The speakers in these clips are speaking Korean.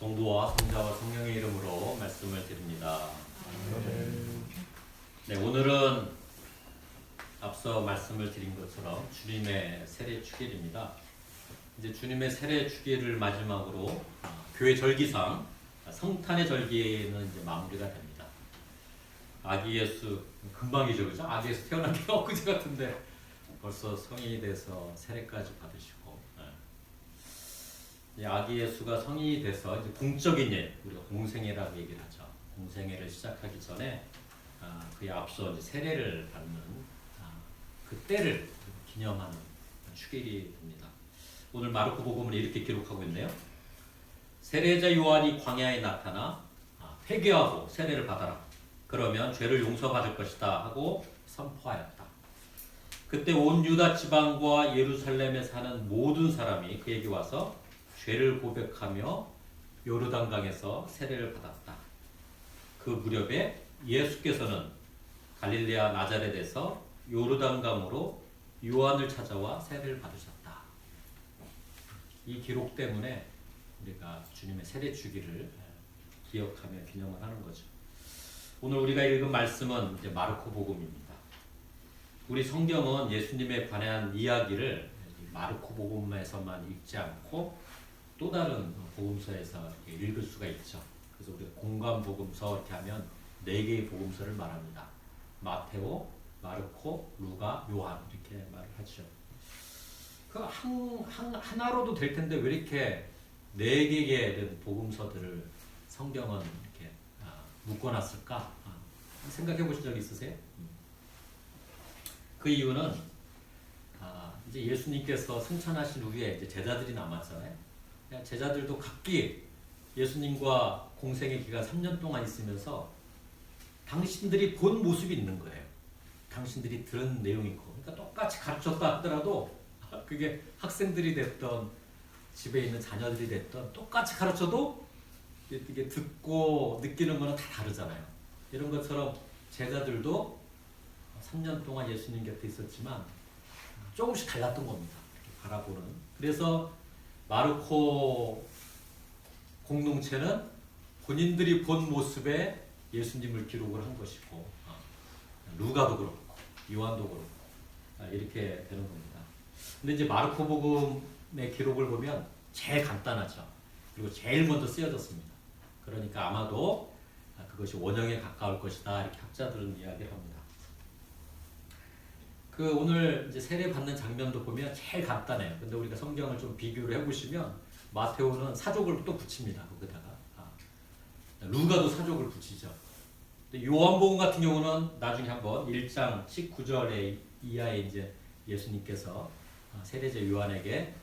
성부와 성자와 성령의 이름으로 말씀을 드립니다. 네, 오늘은 앞서 말씀을 드린 것처럼 주님의 세례 축일입니다. 이제 주님의 세례 축일을 마지막으로 교회 절기상 성탄의 절기는 이제 마무리가 됩니다. 아기 예수 금방이죠, 그죠? 아기 예수 태어난 게 엊그제 같은데 벌써 성인이 돼서 세례까지 받으시고, 아기 예수가 성인이 돼서 이제 공적인 일, 우리가 공생애라고 얘기를 하죠. 공생애를 시작하기 전에 그에 앞서 이제 세례를 받는 그 때를 기념하는 축일이 됩니다. 오늘 마르코 복음은 이렇게 기록하고 있네요. 세례자 요한이 광야에 나타나 회개하고 세례를 받아라. 그러면 죄를 용서받을 것이다 하고 선포하였다. 그때 온 유다 지방과 예루살렘에 사는 모든 사람이 그에게 와서 죄를 고백하며 요르단강에서 세례를 받았다. 그 무렵에 예수께서는 갈릴레아 나자렛에서 요르단강으로 요한을 찾아와 세례를 받으셨다. 이 기록 때문에 우리가 주님의 세례 주기를 기억하며 기념을 하는 거죠. 오늘 우리가 읽은 말씀은 이제 마르코 복음입니다. 우리 성경은 예수님에 관한 이야기를 마르코 복음에서만 읽지 않고 또 다른 복음서에서 읽을 수가 있죠. 그래서 우리가 공간 복음서 이렇게 하면 4개의 복음서를 말합니다. 마테오, 마르코, 루가, 요한 이렇게 말을 하죠. 그 하나로도 될 텐데 왜 이렇게 4개의 된 복음서들을 성경은 이렇게 묶어놨을까? 생각해 보신 적 있으세요? 그 이유는 이제 예수님께서 승천하신 후에 이제 제자들이 남았잖아요. 제자들도 각기 예수님과 공생의 기간 3년 동안 있으면서 당신들이 본 모습이 있는 거예요. 당신들이 들은 내용이 있고, 그러니까 똑같이 가르쳤다 하더라도 그게 학생들이 됐던 집에 있는 자녀들이 됐던 똑같이 가르쳐도 이게 듣고 느끼는 거는 다 다르잖아요. 이런 것처럼 제자들도 3년 동안 예수님 곁에 있었지만 조금씩 달랐던 겁니다. 바라보는. 그래서 마르코 공동체는 본인들이 본 모습에 예수님을 기록을 한 것이고, 루가도 그렇고 요한도 그렇고 이렇게 되는 겁니다. 근데 이제 마르코 복음의 기록을 보면 제일 간단하죠. 그리고 제일 먼저 쓰여졌습니다. 그러니까 아마도 그것이 원형에 가까울 것이다 이렇게 학자들은 이야기를 합니다. 그 오늘 이제 세례 받는 장면도 보면 제일 간단해요. 근데 우리가 성경을 좀 비교를 해보시면 마테오는 사족을 또 붙입니다. 거기다가 루가도 사족을 붙이죠. 요한복음 같은 경우는 나중에 한번 1장 19절에 이하에 이제 예수님께서 세례자 요한에게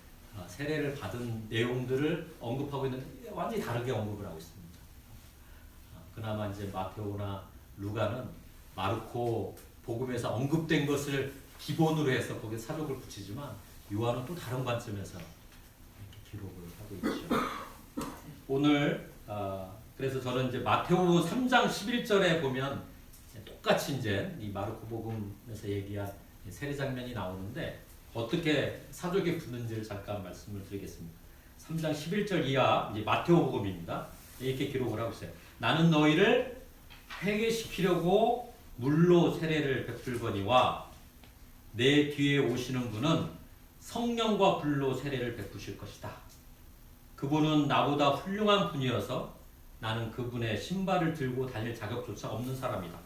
세례를 받은 내용들을 언급하고 있는데 완전히 다르게 언급을 하고 있습니다. 그나마 이제 마테오나 루가는 마르코 복음에서 언급된 것을 기본으로 해서 거기에 사족을 붙이지만 요한은 또 다른 관점에서 이렇게 기록을 하고 있죠. 오늘 그래서 저는 이제 마태복음 3장 11절에 보면 똑같이 이제 이 마르코 복음에서 얘기한 세례 장면이 나오는데 어떻게 사족에 붙는지를 잠깐 말씀을 드리겠습니다. 3장 11절 이하 이제 마태복음입니다. 이렇게 기록을 하고 있어요. 나는 너희를 회개시키려고 물로 세례를 베풀거니와 내 뒤에 오시는 분은 성령과 불로 세례를 베푸실 것이다. 그분은 나보다 훌륭한 분이어서 나는 그분의 신발을 들고 다닐 자격조차 없는 사람이다.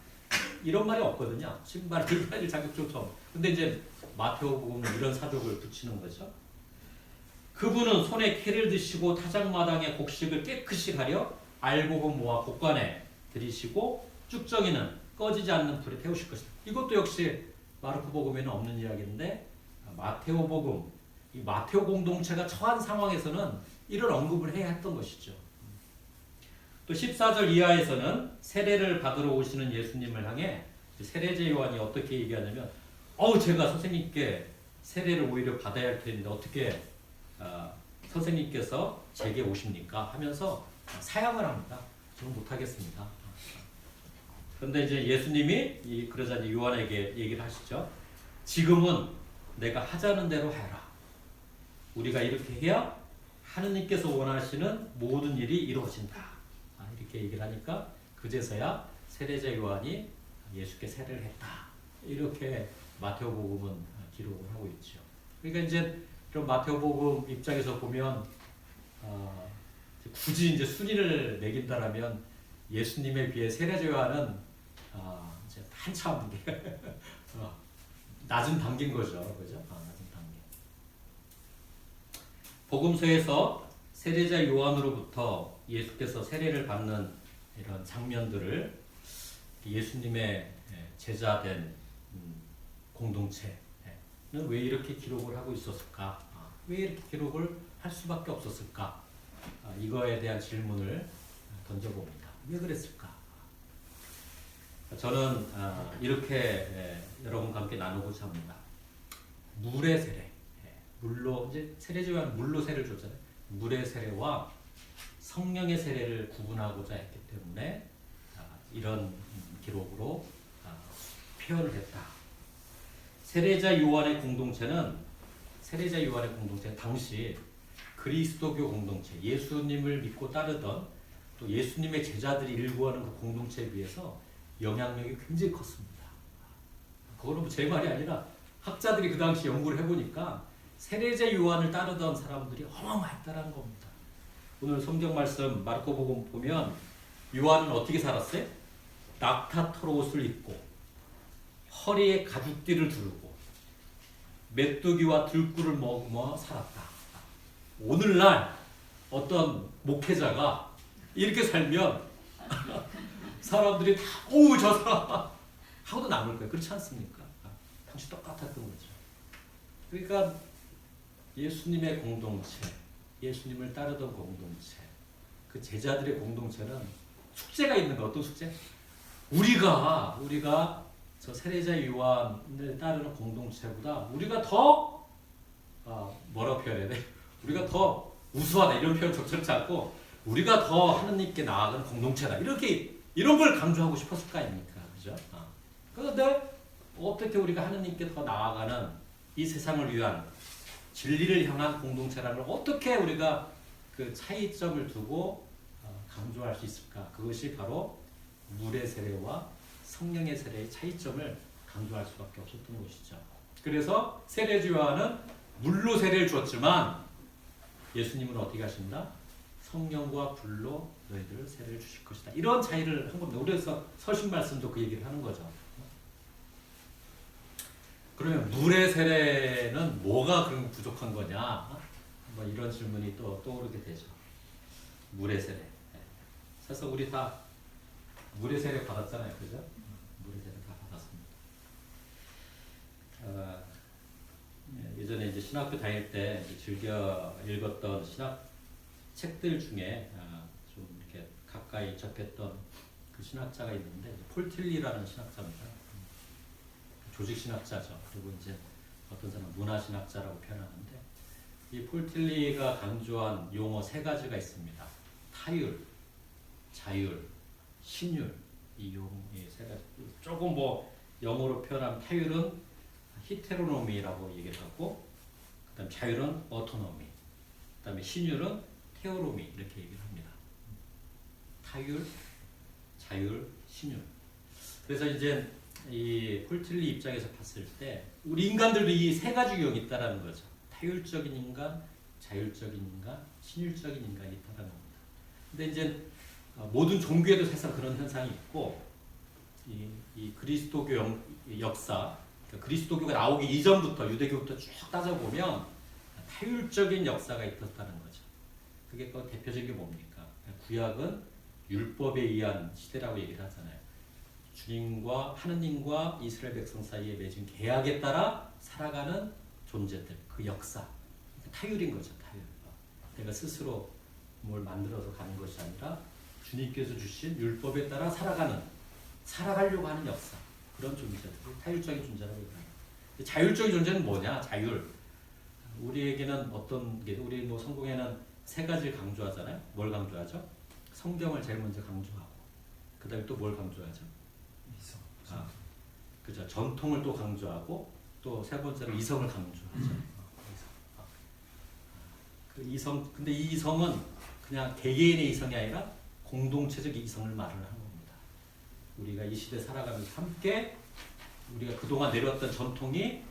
이런 말이 없거든요. 신발을 들고 다닐 자격조차 없는. 근데 이제 마태복음은 이런 사족을 붙이는 거죠. 그분은 손에 칼을 드시고 타작마당에 곡식을 깨끗이 가려 알곡은 모아 곡간에 들이시고 쭉정이는 꺼지지 않는 불에 태우실 것이다. 이것도 역시 마르코 복음에는 없는 이야기인데 마테오 복음, 이 마테오 공동체가 처한 상황에서는 이런 언급을 해야 했던 것이죠. 또 14절 이하에서는 세례를 받으러 오시는 예수님을 향해 세례자 요한이 어떻게 얘기하냐면 제가 선생님께 세례를 오히려 받아야 할 텐데 어떻게 선생님께서 제게 오십니까? 하면서 사양을 합니다. 저는 못하겠습니다. 그런데 이제 예수님이 그러자 요한에게 얘기를 하시죠. 지금은 내가 하자는 대로 해라. 우리가 이렇게 해야 하느님께서 원하시는 모든 일이 이루어진다. 이렇게 얘기를 하니까 그제서야 세례자 요한이 예수께 세례를 했다. 이렇게 마태복음은 기록을 하고 있죠. 그러니까 이제 그런 마태복음 입장에서 보면 굳이 이제 순위를 매긴다라면 예수님에 비해 세례자 요한은 이제 한참 낮은 단계인 거죠, 그죠? 낮은 단계. 복음서에서 세례자 요한으로부터 예수께서 세례를 받는 이런 장면들을 예수님의 제자된 공동체는 왜 이렇게 기록을 하고 있었을까? 왜 이렇게 기록을 할 수밖에 없었을까? 이거에 대한 질문을 던져봅니다. 왜 그랬을까? 저는 이렇게 여러분과 함께 나누고자 합니다. 물의 세례, 물로 이제 세례자 요한 물로 세례를 줬잖아요. 물의 세례와 성령의 세례를 구분하고자 했기 때문에 이런 기록으로 표현을 했다. 세례자 요한의 공동체는 당시 그리스도교 공동체, 예수님을 믿고 따르던 또 예수님의 제자들이 일구하는 그 공동체에 비해서 영향력이 굉장히 컸습니다. 그거는 제 말이 아니라 학자들이 그 당시 연구를 해보니까 세례자 요한을 따르던 사람들이 어마어마했다는 겁니다. 오늘 성경 말씀 마르코복음 보면 요한은 어떻게 살았어요? 낙타털 옷을 입고 허리에 가죽띠를 두르고 메뚜기와 들꿀을 먹으며 살았다. 오늘날 어떤 목회자가 이렇게 살면 사람들이 다 오우 저 사람 하고도 남을 거예요. 그렇지 않습니까? 당시 똑같았던 거죠. 그러니까 예수님의 공동체, 예수님을 따르던 공동체, 그 제자들의 공동체는 숙제가 있는 거. 어떤 숙제? 우리가 저 세례자 요한을 따르는 공동체보다 우리가 더 뭐라고 표현해야 돼? 우리가 더 우수하다 이런 표현 적절치 않고 우리가 더 하느님께 나아가는 공동체다. 이런 걸 강조하고 싶었을 거 아닙니까? 그죠? 그런데 어떻게 우리가 하느님께 더 나아가는 이 세상을 위한 진리를 향한 공동체라는 걸 어떻게 우리가 그 차이점을 두고 강조할 수 있을까? 그것이 바로 물의 세례와 성령의 세례의 차이점을 강조할 수밖에 없었던 것이죠. 그래서 세례자 요한은 물로 세례를 주었지만 예수님은 어떻게 하신다? 성령과 불로 너희들 세례를 주실 것이다. 이런 차이를 한 겁니다. 그래서 서신 말씀도 그 얘기를 하는 거죠. 그러면 물의 세례는 뭐가 그럼 부족한 거냐? 뭐 이런 질문이 또 떠오르게 되죠. 물의 세례. 사실 우리 다 물의 세례 받았잖아요, 그죠? 물의 세례 다 받았습니다. 예전에 이제 신학교 다닐 때 즐겨 읽었던 신학 책들 중에 좀 이렇게 가까이 접했던 그 신학자가 있는데 폴 틸리라는 신학자입니다. 조직 신학자죠. 그리고 이제 어떤 사람 문화 신학자라고 표현하는데 이 폴 틸리가 강조한 용어 세 가지가 있습니다. 타율, 자율, 신율. 이 세 가지. 조금 뭐 영어로 표현하면 타율은 히테로노미라고 얘기를 하고, 그다음 자율은 어토노미, 그다음에 신율은 테오로미 이렇게 얘기를 합니다. 타율, 자율, 신율. 그래서 이제 이 폴틀리 입장에서 봤을 때 우리 인간들도 이 세 가지 유형이 있다라는 거죠. 타율적인 인간, 자율적인 인간, 신율적인 인간이 있다라는 겁니다. 근데 이제 모든 종교에도 사실 그런 현상이 있고, 이 그리스도교 역사, 그러니까 그리스도교가 나오기 이전부터 유대교부터 쭉 따져보면 타율적인 역사가 있었다는 거죠. 그게 또 대표적인 게 뭡니까? 구약은 율법에 의한 시대라고 얘기를 하잖아요. 주님과 하느님과 이스라엘 백성 사이에 맺은 계약에 따라 살아가는 존재들, 그 역사, 타율인 거죠. 타율. 내가 스스로 뭘 만들어서 가는 것이 아니라 주님께서 주신 율법에 따라 살아가려고 하는 역사, 그런 존재들, 타율적인 존재라고 얘기합니다. 자율적인 존재는 뭐냐? 자율. 우리에게는 어떤 게, 우리 뭐 성공에는 세 가지를 강조하잖아요. 뭘 강조하죠? 성경을 제일 먼저 강조하고, 그 다음에 또 뭘 강조하죠? 그죠. 전통을 또 강조하고, 또 세 번째로 이성을 강조하죠. 그 이성, 근데 이 이성은 그냥 개개인의 이성이 아니라 공동체적 이성을 말을 하는 겁니다. 우리가 이 시대 살아가면서 함께 우리가 그동안 내려왔던 전통이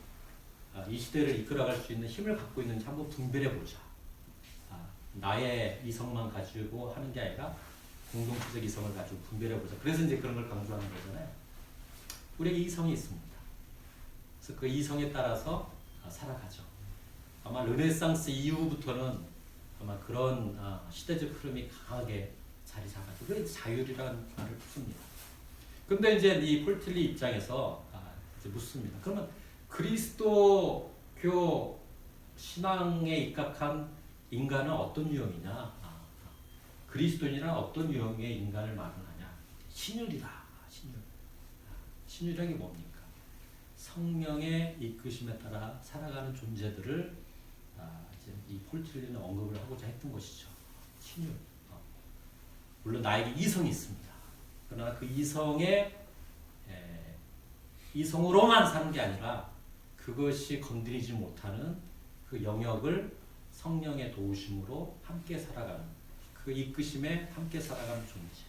이 시대를 이끌어갈 수 있는 힘을 갖고 있는지 한번 분별해 보자. 나의 이성만 가지고 하는 게 아니라 공동체적 이성을 가지고 분별해 보자. 그래서 이제 그런 걸 강조하는 거잖아요. 우리에게 이성이 있습니다. 그래서 그 이성에 따라서 살아가죠. 아마 르네상스 이후부터는 아마 그런 시대적 흐름이 강하게 자리 잡았죠. 그래서 자율이라는 말을 씁니다. 근데 이제 이 폴틸리 입장에서 이제 묻습니다. 그러면 그리스도교 신앙에 입각한 인간은 어떤 유형이냐? 그리스도인이란 어떤 유형의 인간을 말하느냐? 신율이다. 신율. 신율이란 게 뭡니까? 성령의 이끄심에 따라 살아가는 존재들을 이제 이 폴틸리는 언급을 하고자 했던 것이죠. 신율. 물론 나에게 이성이 있습니다. 그러나 그 이성으로만 사는 게 아니라 그것이 건드리지 못하는 그 영역을 성령의 도우심으로 함께 살아가는 그 이끄심에 함께 살아가는 존재.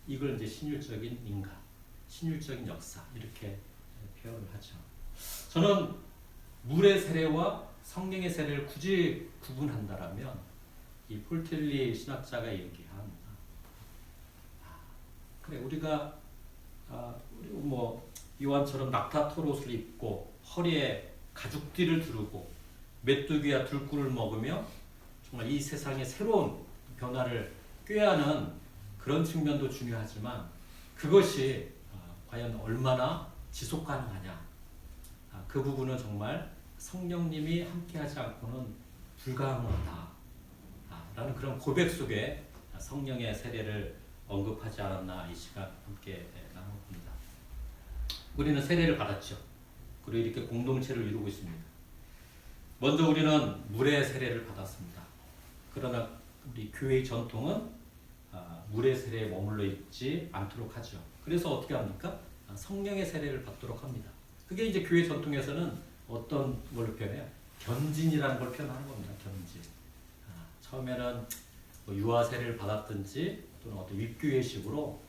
이걸 이제 신율적인 인간, 신율적인 역사 이렇게 표현을 하죠. 저는 물의 세례와 성령의 세례를 굳이 구분한다라면 이 폴틸리 신학자가 얘기한 그래 우리가 뭐 요한처럼 낙타토롯을 입고 허리에 가죽띠를 두르고 메뚜기와 들꿀을 먹으며 정말 이 세상의 새로운 변화를 꾀하는 그런 측면도 중요하지만 그것이 과연 얼마나 지속 가능하냐 그 부분은 정말 성령님이 함께하지 않고는 불가능하다 라는 그런 고백 속에 성령의 세례를 언급하지 않았나 이 시간 함께 나눠봅니다. 우리는 세례를 받았죠. 그리고 이렇게 공동체를 이루고 있습니다. 먼저 우리는 물의 세례를 받았습니다. 그러나 우리 교회의 전통은 물의 세례에 머물러 있지 않도록 하죠. 그래서 어떻게 합니까? 성령의 세례를 받도록 합니다. 그게 이제 교회 전통에서는 어떤 걸로 표현해요? 견진이라는 걸 표현하는 겁니다. 견진. 처음에는 뭐 유아 세례를 받았든지 또는 어떤 윗교회식으로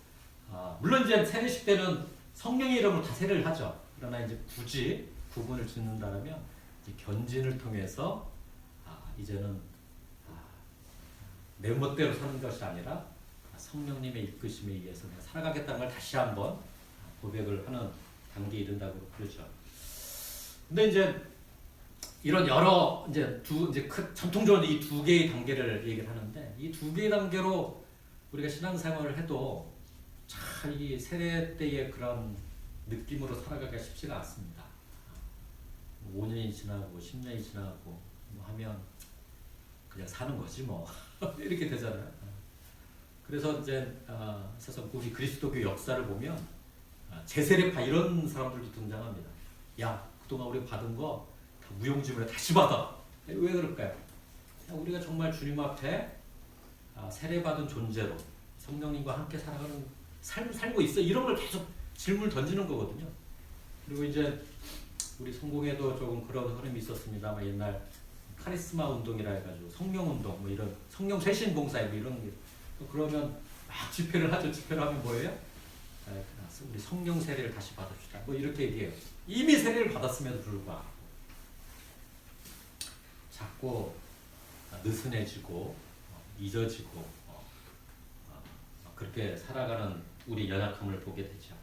물론 이제 세례식 때는 성령의 이름으로 다 세례를 하죠. 그러나 이제 굳이 구분을 짓는다면 견진을 통해서 이제는 내 멋대로 사는 것이 아니라 성령님의 이끄심에 의해서 내가 살아가겠다는 걸 다시 한번 고백을 하는 단계에 이른다고 그러죠. 근데 이제 이런 여러 이제 전통적으로 이 두 개의 단계를 얘기를 하는데 이 두 개의 단계로 우리가 신앙생활을 해도 참 이 세례 때의 그런 느낌으로 살아가기가 쉽지가 않습니다. 5년이 지나고 10년이 지나고 뭐 하면 그냥 사는 거지 뭐 이렇게 되잖아요. 그래서 이제 사실 우리 그리스도교 역사를 보면 재세례파 이런 사람들도 등장합니다. 야 그동안 우리 받은 거 다 무용지물에 다시 받아. 왜 그럴까요? 우리가 정말 주님 앞에 세례받은 존재로 성령님과 함께 살아가는 삶을 살고 있어. 이런 걸 계속 질문을 던지는 거거든요. 그리고 이제 우리 성공에도 조금 그런 흐름이 있었습니다만 옛날 카리스마 운동이라 해가지고 성령 운동 뭐 이런 성령 쇄신 봉사 뭐 이런 게 그러면 막 집회를 하죠. 집회를 하면 뭐예요? 우리 성령 세례를 다시 받읍시다. 뭐 이렇게 얘기해요. 이미 세례를 받았음에도 불구하고 자꾸 느슨해지고 잊어지고 그렇게 살아가는 우리 연약함을 보게 되죠.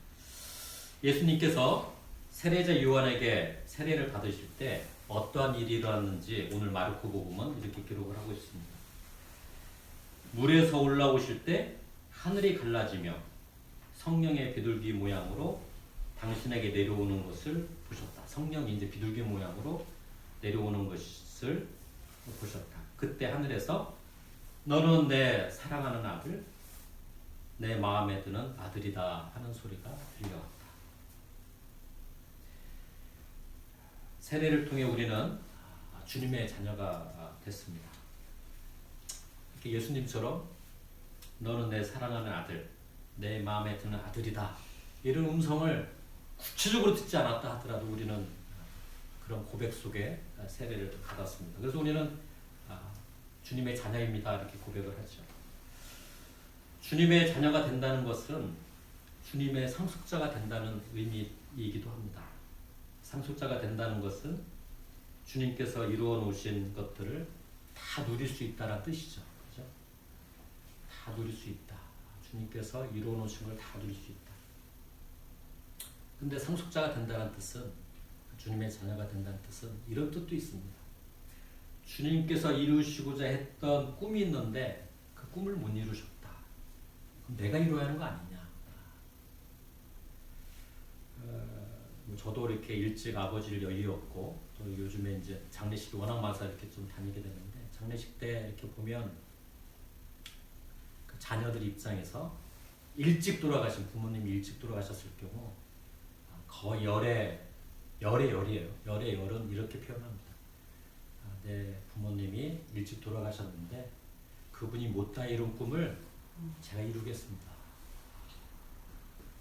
예수님께서 세례자 요한에게 세례를 받으실 때 어떠한 일이 일어났는지 오늘 마르코 복음은 이렇게 기록을 하고 있습니다. 물에서 올라오실 때 하늘이 갈라지며 성령의 비둘기 모양으로 당신에게 내려오는 것을 보셨다. 성령이 이제 비둘기 모양으로 내려오는 것을 보셨다. 그때 하늘에서 너는 내 사랑하는 아들, 내 마음에 드는 아들이다 하는 소리가 들려왔다. 세례를 통해 우리는 주님의 자녀가 됐습니다. 이렇게 예수님처럼 너는 내 사랑하는 아들, 내 마음에 드는 아들이다. 이런 음성을 구체적으로 듣지 않았다 하더라도 우리는 그런 고백 속에 세례를 받았습니다. 그래서 우리는 주님의 자녀입니다. 이렇게 고백을 하죠. 주님의 자녀가 된다는 것은 주님의 상속자가 된다는 의미이기도 합니다. 상속자가 된다는 것은 주님께서 이루어 놓으신 것들을 다 누릴 수 있다는 뜻이죠. 그렇죠? 다 누릴 수 있다. 주님께서 이루어 놓으신 걸 다 누릴 수 있다. 근데 상속자가 된다는 뜻은, 주님의 자녀가 된다는 뜻은 이런 뜻도 있습니다. 주님께서 이루시고자 했던 꿈이 있는데 그 꿈을 못 이루셨다. 그럼 내가 이루어야 하는 거 아니냐. 저도 이렇게 일찍 아버지를 여의었고, 또 요즘에 이제 장례식이 워낙 많아서 이렇게 좀 다니게 되는데, 장례식 때 이렇게 보면 그 자녀들 입장에서 일찍 돌아가신 부모님이 일찍 돌아가셨을 경우 거의 열의 열이에요. 열의 열은 이렇게 표현합니다. 내 부모님이 일찍 돌아가셨는데 그분이 못다 이룬 꿈을 제가 이루겠습니다.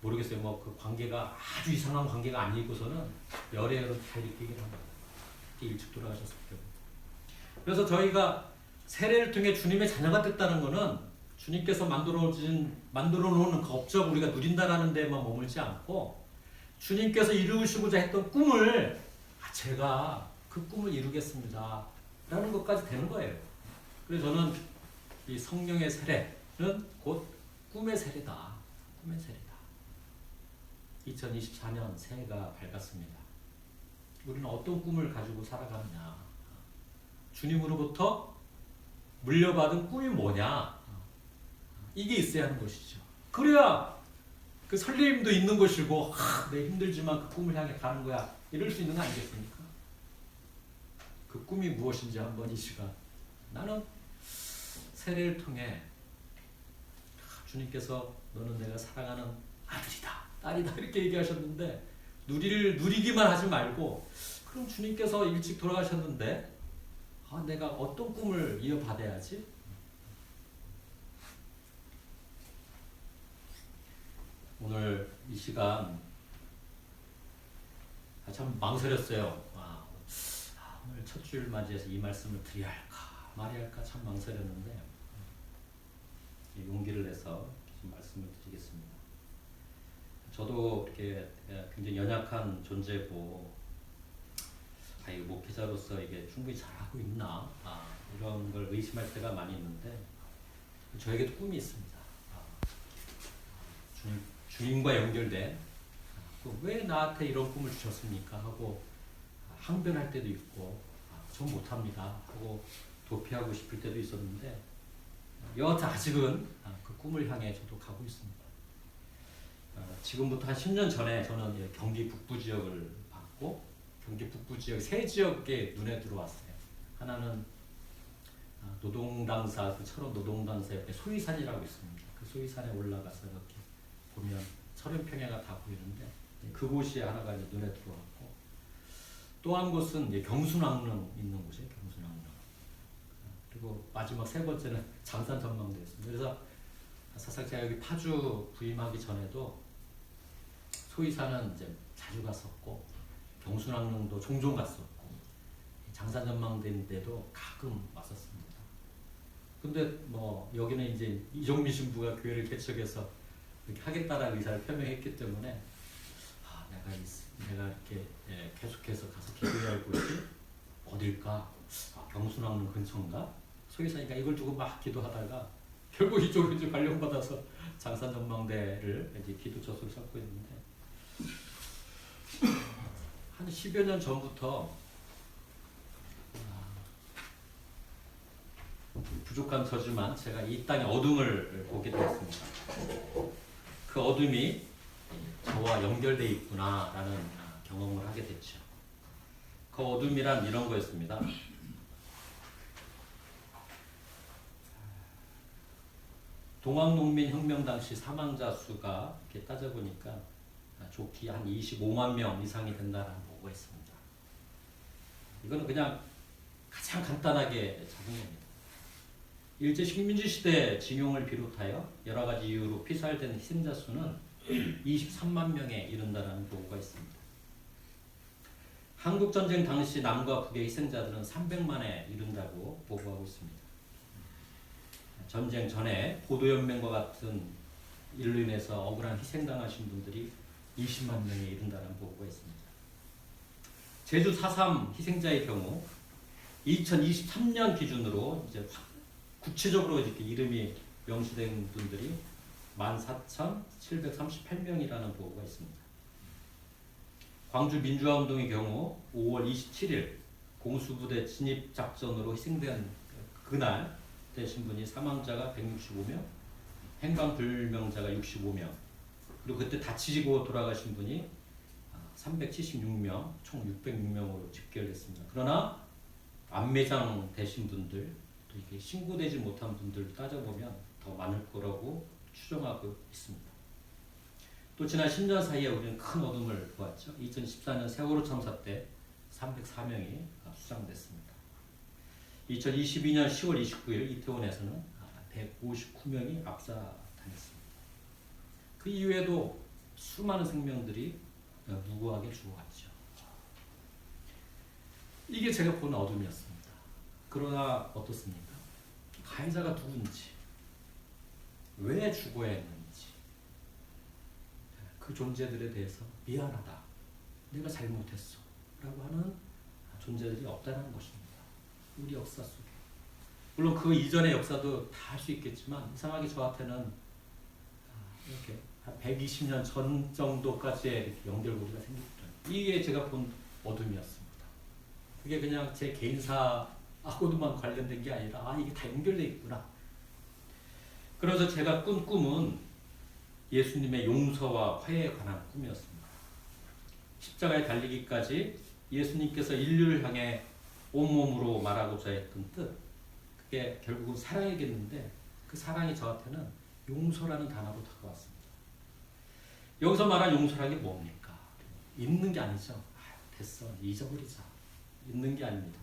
모르겠어요. 뭐 그 관계가 아주 이상한 관계가 아니고서는 열의 열은 다 이렇게 얘기를 합니다. 일찍 돌아가셨을 경우. 그래서 저희가 세례를 통해 주님의 자녀가 됐다는 것은 주님께서 만들어 놓은 그 업적 우리가 누린다라는 데만 머물지 않고 주님께서 이루시고자 했던 꿈을 제가 그 꿈을 이루겠습니다 라는 것까지 되는 거예요. 그래서 저는 이 성령의 세례는 곧 꿈의 세례다. 꿈의 세례다. 2024년 새해가 밝았습니다. 우리는 어떤 꿈을 가지고 살아가느냐. 주님으로부터 물려받은 꿈이 뭐냐. 이게 있어야 하는 것이죠. 그래야 그 설레임도 있는 것이고, 내 힘들지만 그 꿈을 향해 가는 거야. 이럴 수 있는 거 아니겠습니까? 그 꿈이 무엇인지 한번 이 시간. 나는 세례를 통해 주님께서 너는 내가 사랑하는 아들이다, 딸이다 이렇게 얘기하셨는데 누리기만 하지 말고 그럼 주님께서 일찍 돌아가셨는데 내가 어떤 꿈을 이어받아야지? 오늘 이 시간 참 망설였어요. 오늘 첫 주일 맞이해서 이 말씀을 드려야 할까 말해야 할까 참 망설였는데 용기를 내서 좀 말씀을 드리겠습니다. 저도 이렇게 굉장히 연약한 존재고 목회자로서 이게 충분히 잘하고 있나 이런 걸 의심할 때가 많이 있는데 저에게도 꿈이 있습니다. 주님과 연결된 왜 나한테 이런 꿈을 주셨습니까 하고 항변할 때도 있고 전 못합니다 하고 도피하고 싶을 때도 있었는데 여하튼 아직은 그 꿈을 향해 저도 가고 있습니다. 지금부터 한 10년 전에 저는 경기 북부 지역을 봤고 경기 북부 지역 세 지역에 눈에 들어왔어요. 하나는 노동당사, 그 철원 노동당사 옆에 소위산이라고 있습니다. 그 소위산에 올라가서 이렇게 보면 철원평야가 다 보이는데 그곳이 하나가 이제 눈에 들어왔고 또 한 곳은 이제 경순왕릉 있는 곳이에요. 경순왕릉. 그리고 마지막 세 번째는 장산전망대였습니다. 그래서 사실 제가 여기 파주 부임하기 전에도 소위산은 이제 자주 갔었고 경순왕릉도 종종 갔었고 장산전망대인데도 가끔 왔었습니다. 근데 뭐 여기는 이제 이종민 신부가 교회를 개척해서 이렇게 하겠다라는 의사를 표명했기 때문에 내가 이렇게 계속해서 가서 기도해야 할 곳이 어딜까? 경순왕릉 근처인가? 소위산이니까 이걸 두고 막 기도하다가 결국 이쪽으로 이제 발령받아서 장산전망대를 이제 기도 처소로 삼고 있는데 한 10여 년 전부터 부족한 저지만 제가 이 땅의 어둠을 보게 되었습니다. 그 어둠이 저와 연결되어 있구나라는 경험을 하게 됐죠. 그 어둠이란 이런 거였습니다. 동학농민혁명 당시 사망자 수가 이렇게 따져보니까 좋기 한 25만 명 이상이 된다는 보고가 있습니다. 이거는 그냥 가장 간단하게 잡은 겁니다. 일제 식민지 시대 징용을 비롯하여 여러 가지 이유로 피살된 희생자 수는 23만 명에 이른다는 보고가 있습니다. 한국전쟁 당시 남과 북의 희생자들은 300만에 이른다고 보고하고 있습니다. 전쟁 전에 보도연맹과 같은 일로 인해서 억울한 희생당하신 분들이 20만 명에 이른다는 보고가 있습니다. 제주 4.3 희생자의 경우 2023년 기준으로 이제 구체적으로 이렇게 이름이 명시된 분들이 14,738명이라는 보고가 있습니다. 광주 민주화운동의 경우 5월 27일 공수부대 진입작전으로 희생된 그날 되신 분이 사망자가 165명, 행방불명자가 65명, 그리고 그때 다치시고 돌아가신 분이 376명, 총 606명으로 집계됐습니다. 그러나 안매장 되신 분들, 또 이렇게 신고되지 못한 분들 따져보면 더 많을 거라고 추정하고 있습니다. 또 지난 10년 사이에 우리는 큰 어둠을 보았죠. 2014년 세월호 참사 때 304명이 수상됐습니다. 2022년 10월 29일 이태원에서는 159명이 압사당했습니다. 그 이후에도 수많은 생명들이 무고하게 죽어갔죠. 이게 제가 본 어둠이었습니다. 그러나 어떻습니까? 가해자가 누군지, 왜 죽어야 했는지, 그 존재들에 대해서 미안하다, 내가 잘못했어 라고 하는 존재들이 없다는 것입니다. 우리 역사 속에. 물론 그 이전의 역사도 다 할 수 있겠지만 이상하게 저한테는 이렇게 한 120년 전 정도까지의 이렇게 연결고리가 생기더라고요. 이게 제가 본 어둠이었습니다. 그게 그냥 제 개인사하고만 관련된 게 아니라 이게 다 연결되어 있구나. 그래서 제가 꾼 꿈은 예수님의 용서와 화해에 관한 꿈이었습니다. 십자가에 달리기까지 예수님께서 인류를 향해 온몸으로 말하고자 했던 뜻, 그게 결국은 사랑이겠는데 그 사랑이 저한테는 용서라는 단어로 다가왔습니다. 여기서 말한 용서라는 게 뭡니까? 잊는 게 아니죠. 됐어, 잊어버리자. 잊는 게 아닙니다.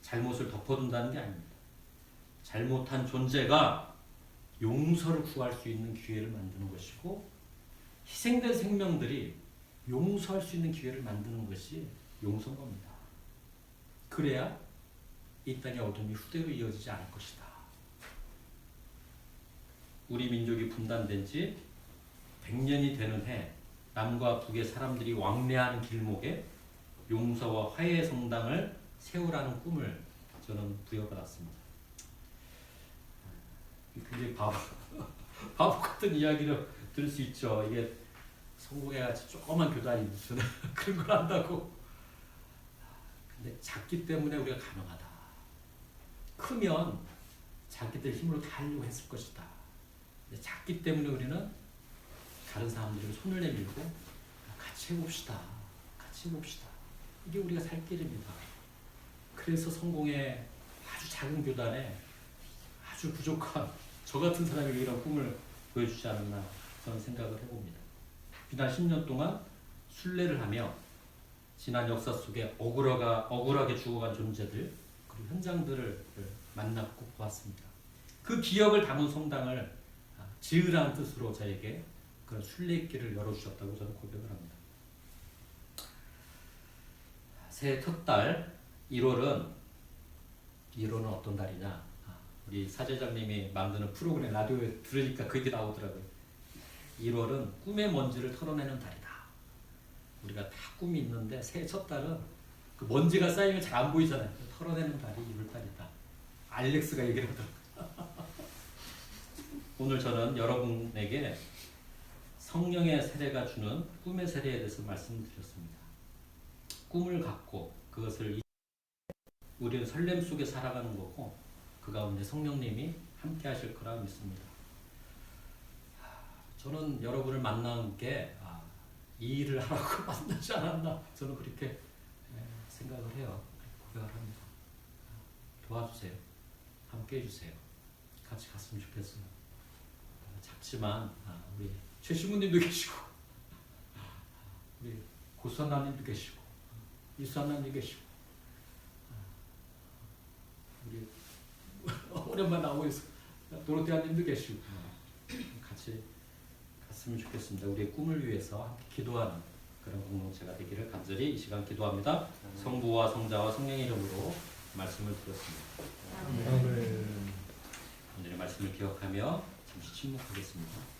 잘못을 덮어둔다는 게 아닙니다. 잘못한 존재가 용서를 구할 수 있는 기회를 만드는 것이고, 희생된 생명들이 용서할 수 있는 기회를 만드는 것이 용서인 겁니다. 그래야 이 땅의 어둠이 후대로 이어지지 않을 것이다. 우리 민족이 분단된 지 100년이 되는 해, 남과 북의 사람들이 왕래하는 길목에 용서와 화해의 성당을 세우라는 꿈을 저는 부여받았습니다. 굉장히 바보 같은 이야기를 들을 수 있죠. 이게 성공해가지고 조그만 교단이 무슨 그런 걸 한다고. 근데 작기 때문에 우리가 가능하다. 크면 자기들 힘으로 다 하려고 했을 것이다. 근데 작기 때문에 우리는 다른 사람들에게 손을 내밀고 같이 해봅시다. 같이 해봅시다. 이게 우리가 살 길입니다. 그래서 성공의 아주 작은 교단에 아주 부족한 저 같은 사람에게 이런 꿈을 보여주지 않았나 저는 생각을 해봅니다. 지난 10년 동안 순례를 하며 지난 역사 속에 억울하게 죽어간 존재들 그리고 현장들을 만났고 보았습니다. 그 기억을 담은 성당을 지으라는 뜻으로 저에게 그런 순례길을 열어주셨다고 저는 고백을 합니다. 새해 첫 달 1월은 어떤 달이냐? 우리 사제장님이 만드는 프로그램 라디오에 들으니까 그게 나오더라고요. 1월은 꿈의 먼지를 털어내는 달이다. 우리가 다 꿈이 있는데 새해 첫 달은 그 먼지가 쌓이면 잘 안 보이잖아요. 털어내는 달이 1월달이다. 알렉스가 얘기를 하더라고요. 오늘 저는 여러분에게 성령의 세례가 주는 꿈의 세례에 대해서 말씀드렸습니다. 꿈을 갖고 그것을 우리는 설렘 속에 살아가는 거고 그 가운데 성령님이 함께 하실 거라 믿습니다. 저는 여러분을 만난 게 이 일을 하라고 만나지 않았나 저는 그렇게 생각을 해요. 고백을 합니다. 도와주세요. 함께 해주세요. 같이 갔으면 좋겠어요. 작지만 우리 최신부님도 계시고 우리 고선나님도 계시고 이수한나님 계시고 우리 오랜만에 나오고 있어 도로테아님도 계시고 같이 갔으면 좋겠습니다. 우리의 꿈을 위해서 함께 기도하는 그런 공동체가 되기를 간절히 이 시간 기도합니다. 성부와 성자와 성령의 이름으로 말씀을 드렸습니다. 아멘. 오늘의 말씀을 기억하며 잠시 침묵하겠습니다.